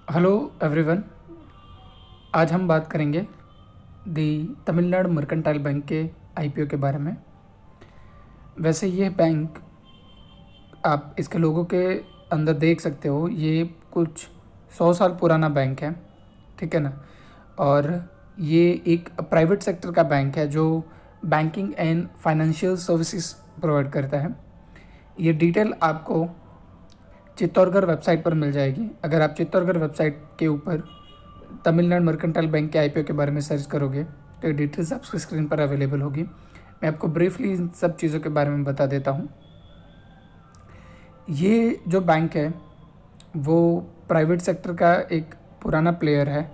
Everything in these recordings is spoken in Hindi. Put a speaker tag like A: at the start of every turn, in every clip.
A: Hello everyone. आज हम बात करेंगे दी तमिलनाडु मर्केंटाइल बैंक के आईपीओ के बारे में। वैसे ये बैंक आप इसके लोगों के अंदर देख सकते हो, ये कुछ 100 साल पुराना बैंक है, ठीक है ना। और ये एक प्राइवेट सेक्टर का बैंक है जो banking and financial services provide करता है। ये डिटेल आपको चित्तौड़गढ़ वेबसाइट पर मिल जाएगी। अगर आप चित्तौड़गढ़ वेबसाइट के ऊपर तमिलनाडु मर्केंटाइल बैंक के आईपीओ के बारे में सर्च करोगे तो डिटेल्स आपकी स्क्रीन पर अवेलेबल होगी। मैं आपको ब्रीफली इन सब चीज़ों के बारे में बता देता हूँ। ये जो बैंक है वो प्राइवेट सेक्टर का एक पुराना प्लेयर है।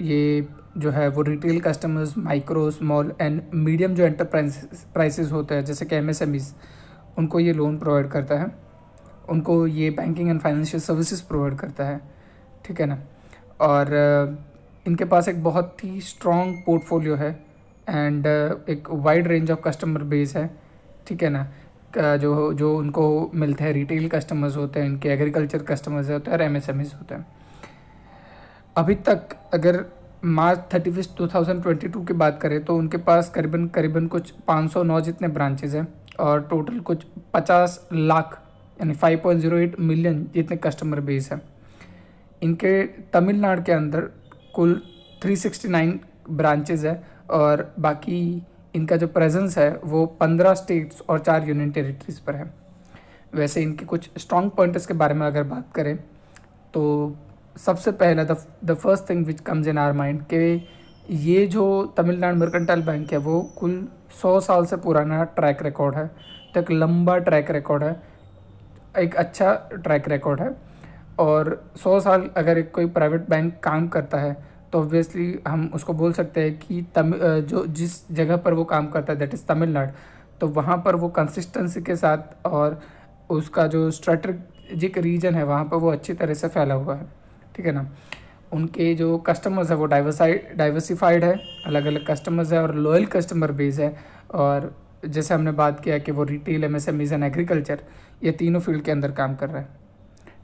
A: ये जो है वो retail customers, micro, small and medium जो एंटरप्राइजेज होते हैं जैसे कि एमएसएमईज, उनको ये लोन प्रोवाइड करता है। उनको ये banking and financial services provide करता है, ठीक है ना। और इनके पास एक बहुत ही स्ट्रॉन्ग पोर्टफोलियो है एंड एक wide range of customer base है, ठीक है ना। जो जो उनको मिलते हैं, रिटेल कस्टमर्स होते हैं, इनके एग्रीकल्चर कस्टमर्स होते हैं और एमएसएमईज होते हैं। अभी तक अगर मार्च 31 2022 की बात करें तो उनके पास करीबन करीबन कुछ 509 जितने ब्रांचेज हैं और टोटल कुछ 50 लाख यानी 5.08 मिलियन जितने कस्टमर बेस हैं। इनके तमिलनाडु के अंदर कुल 369 ब्रांचेज है और बाकी इनका जो प्रेजेंस है वो 15 स्टेट्स और 4 यूनियन टेरिटरीज पर है। वैसे इनके कुछ स्ट्रॉन्ग पॉइंट्स के बारे में अगर बात करें तो सबसे पहला the first thing which comes in our mind कि ये जो तमिलनाडु मर्केंटाइल बैंक है वो कुल 100 साल से पुराना ट्रैक रिकॉर्ड है। तो एक लंबा ट्रैक रिकॉर्ड है, एक अच्छा ट्रैक रिकॉर्ड है। और 100 साल अगर एक कोई प्राइवेट बैंक काम करता है तो ऑब्वियसली हम उसको बोल सकते हैं कि जो जिस जगह पर वो काम करता है दैट इज़ तमिलनाडु, तो वहाँ पर वो कंसिस्टेंसी के साथ और उसका जो स्ट्रेटेजिक रीजन है वहाँ पर वो अच्छी तरह से फैला हुआ है, ठीक है ना। उनके जो कस्टमर्स है वो डाइवर्सिफाइड है, अलग अलग कस्टमर्स है और लॉयल कस्टमर बेस है। और जैसे हमने बात किया कि वो रिटेल, एमएसएमईज एंड एग्रीकल्चर, ये तीनों फील्ड के अंदर काम कर रहा है,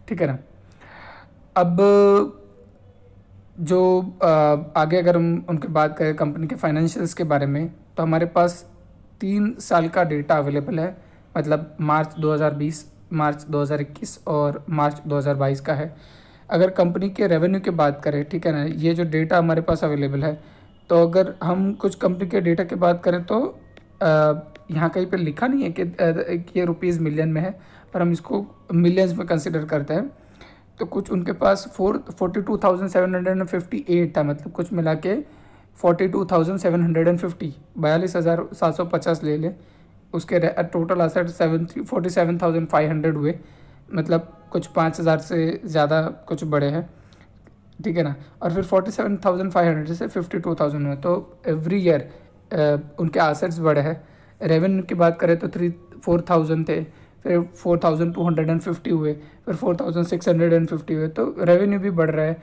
A: ठीक है ना। अब जो आगे अगर हम उनके बात करें कंपनी के फाइनेंशियल्स के बारे में तो हमारे पास 3 साल का डेटा अवेलेबल है, मतलब मार्च 2020, मार्च 2021 और मार्च 2022 का है। अगर कंपनी के रेवेन्यू की बात करें, ठीक है ना, ये जो डेटा हमारे पास अवेलेबल है, तो अगर हम कुछ कंपनी के डेटा की बात करें तो यहाँ कहीं पे लिखा नहीं है कि ये रुपीज़ मिलियन में है, पर हम इसको मिलियंस में कंसिडर करते हैं। तो कुछ उनके पास 42,758 था, मतलब कुछ मिला के 42,750, 42,750 ले ले। उसके टोटल असेट 47,500 हुए, मतलब कुछ 5,000 से ज़्यादा कुछ बड़े हैं, ठीक है ना। और फिर 47,500 से 52,000 हुए, तो एवरी ईयर उनके एसेट्स बढ़े हैं। रेवेन्यू की बात करें तो 4,000 थे, फिर 4,250 हुए, फिर 4,650 हुए, तो रेवेन्यू भी बढ़ रहा है।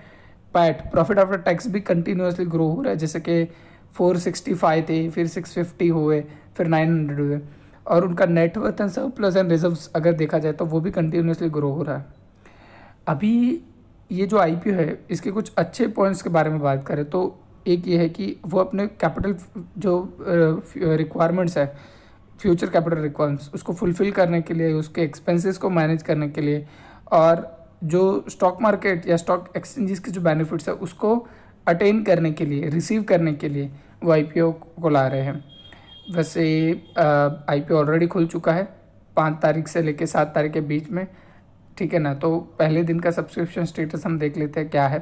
A: प्रॉफिट आफ्टर टैक्स भी कंटिन्यूसली ग्रो हो रहा है, जैसे कि 465 थे, फिर 650 हुए, फिर 900 हुए। और उनका net worth and surplus and reserves अगर देखा जाए तो वो भी कंटिन्यूसली ग्रो हो रहा है। अभी ये जो आईपीओ है इसके कुछ अच्छे पॉइंट्स के बारे में बात करें तो एक ये है कि वो अपने कैपिटल जो रिक्वायरमेंट्स है, फ्यूचर कैपिटल रिक्वायरमेंट्स, उसको फुलफ़िल करने के लिए, उसके एक्सपेंसेस को मैनेज करने के लिए और जो स्टॉक मार्केट या स्टॉक एक्सचेंजेस के जो बेनिफिट्स है उसको अटेन करने के लिए, रिसीव करने के लिए वो आईपीओ को ला रहे हैं। वैसे आईपीओ ऑलरेडी खुल चुका है 5 तारीख से लेकर 7 तारीख के बीच में, ठीक है ना। तो पहले दिन का सब्सक्रिप्शन स्टेटस हम देख लेते हैं क्या है।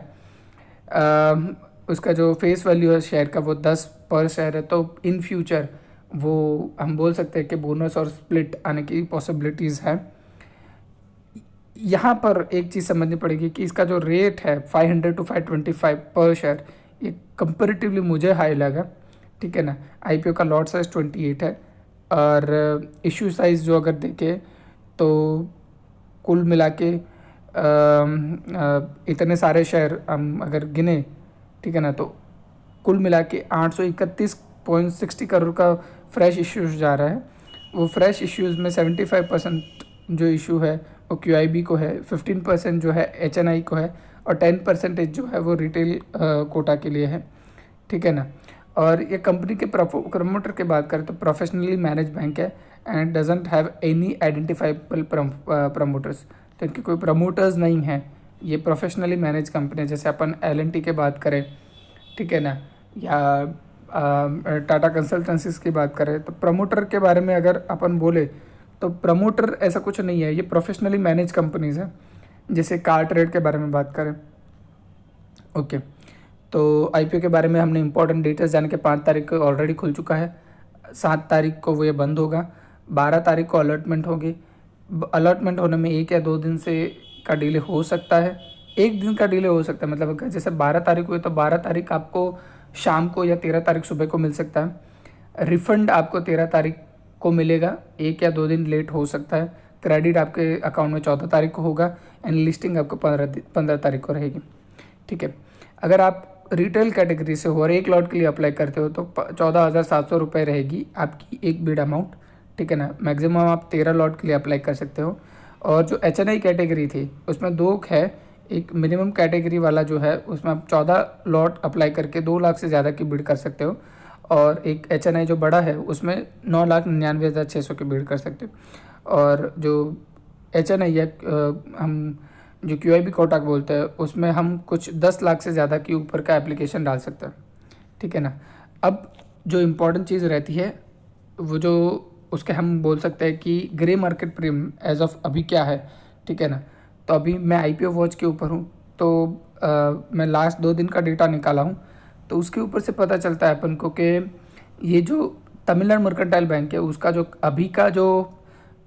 A: उसका जो फेस वैल्यू है शेयर का वो 10 पर शेयर है, तो इन फ्यूचर वो हम बोल सकते हैं कि बोनस और स्प्लिट आने की पॉसिबिलिटीज़ है। यहाँ पर एक चीज़ समझनी पड़ेगी कि इसका जो रेट है 500 to 525 पर शेयर, ये कंपेरेटिवली मुझे हाई लगा, ठीक है ना। आईपीओ का लॉट साइज 28 है और इशू साइज़ जो अगर देखें तो कुल मिला के इतने सारे शेयर हम अगर गिने, ठीक है ना, तो कुल मिला के 831.60 करोड़ का फ्रेश इश्यूज जा रहा है। वो फ्रेश इश्यूज़ में 75% जो इशू है वो क्यूआईबी को है, 15% जो है एचएनआई को है और 10% जो है वो रिटेल कोटा के लिए है, ठीक है ना। और ये कंपनी के प्रमोटर की बात करें तो प्रोफेशनली मैनेज बैंक है and doesn't have any identifiable promoters, तो इनके कोई प्रमोटर्स नहीं हैं। ये प्रोफेशनली मैनेज कंपनी है। जैसे अपन L&T की बात करें, ठीक है ना, या टाटा कंसल्टेंसीज की बात करें, तो प्रमोटर के बारे में अगर अपन बोले तो प्रमोटर ऐसा कुछ नहीं है, ये प्रोफेशनली मैनेज कंपनीज है। जैसे कार ट्रेड के बारे में बात करें, ओके, तो IPO के बारे में हमने इंपॉर्टेंट डिटेल्स जान के 5 तारीख को ऑलरेडी खुल चुका है, 7 तारीख को वो ये बंद होगा, 12 तारीख को अलॉटमेंट होगी। अलॉटमेंट होने में 1 या 2 दिन से का डिले हो सकता है, 1 दिन का डिले हो सकता है। मतलब अगर जैसे 12 तारीख हुई तो 12 तारीख आपको शाम को या 13 तारीख सुबह को मिल सकता है। रिफंड आपको 13 तारीख को मिलेगा, 1 या 2 दिन लेट हो सकता है। क्रेडिट आपके अकाउंट में 14 तारीख को होगा एंड लिस्टिंग आपको 15 तारीख को रहेगी, ठीक है। अगर आप रिटेल कैटेगरी से हो और 1 लॉट के लिए अप्लाई करते हो तो 14,700 रुपये रहेगी आपकी एक बिड अमाउंट, ठीक है ना। मैक्सिमम आप 13 लॉट के लिए अप्लाई कर सकते हो। और जो HNI कैटेगरी थी उसमें 2 है, एक मिनिमम कैटेगरी वाला जो है उसमें आप 14 लॉट अप्लाई करके 2 लाख से ज़्यादा की बिड कर सकते हो, और एक HNI जो बड़ा है उसमें 9,99,600 की बिड कर सकते हो। और जो HNI है हम जो QIB कोटा बोलते हैं उसमें हम कुछ 10 लाख से ज़्यादा के ऊपर का एप्लीकेशन डाल सकते हैं, ठीक है ना। अब जो इम्पोर्टेंट चीज़ रहती है वो जो उसके हम बोल सकते हैं कि grey market premium as of अभी क्या है, ठीक है ना। तो अभी मैं IPO वॉच के ऊपर हूँ, तो मैं लास्ट 2 दिन का डेटा निकाला हूँ, तो उसके ऊपर से पता चलता है अपन को कि ये जो तमिलनाडु मर्केंटाइल बैंक है उसका जो अभी का जो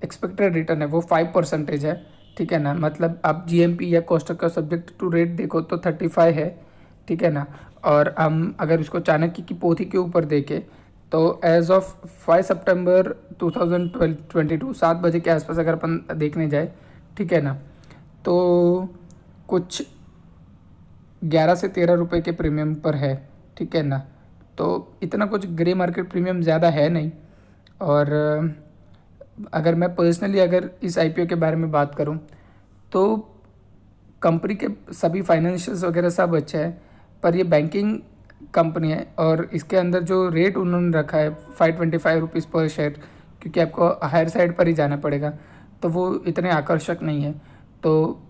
A: एक्सपेक्टेड रिटर्न है वो 5% है, ठीक है ना। मतलब आप GMP या कोस्टक का सब्जेक्ट टू रेट देखो तो 35 है, ठीक है ना। और हम अगर इसको चाणक्य की पोथी के ऊपर देखें तो एज ऑफ 5 सितंबर 2022 7 बजे के आसपास अगर अपन देखने जाए, ठीक है ना, तो कुछ 11 से 13 रुपए के प्रीमियम पर है, ठीक है ना। तो इतना कुछ ग्रे मार्केट प्रीमियम ज़्यादा है नहीं। और अगर मैं पर्सनली अगर इस IPO के बारे में बात करूं तो कंपनी के सभी फाइनेंशियल्स वगैरह सब अच्छा है, पर ये बैंकिंग कंपनी है और इसके अंदर जो रेट उन्होंने रखा है 525 रुपीज़ पर शेयर, क्योंकि आपको हायर साइड पर ही जाना पड़ेगा, तो वो इतने आकर्षक नहीं है। तो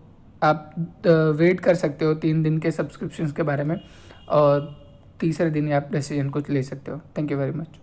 A: आप वेट कर सकते हो 3 दिन के सब्सक्रिप्शंस के बारे में, और तीसरे दिन ही आप डिसीजन कुछ ले सकते हो। Thank you very much.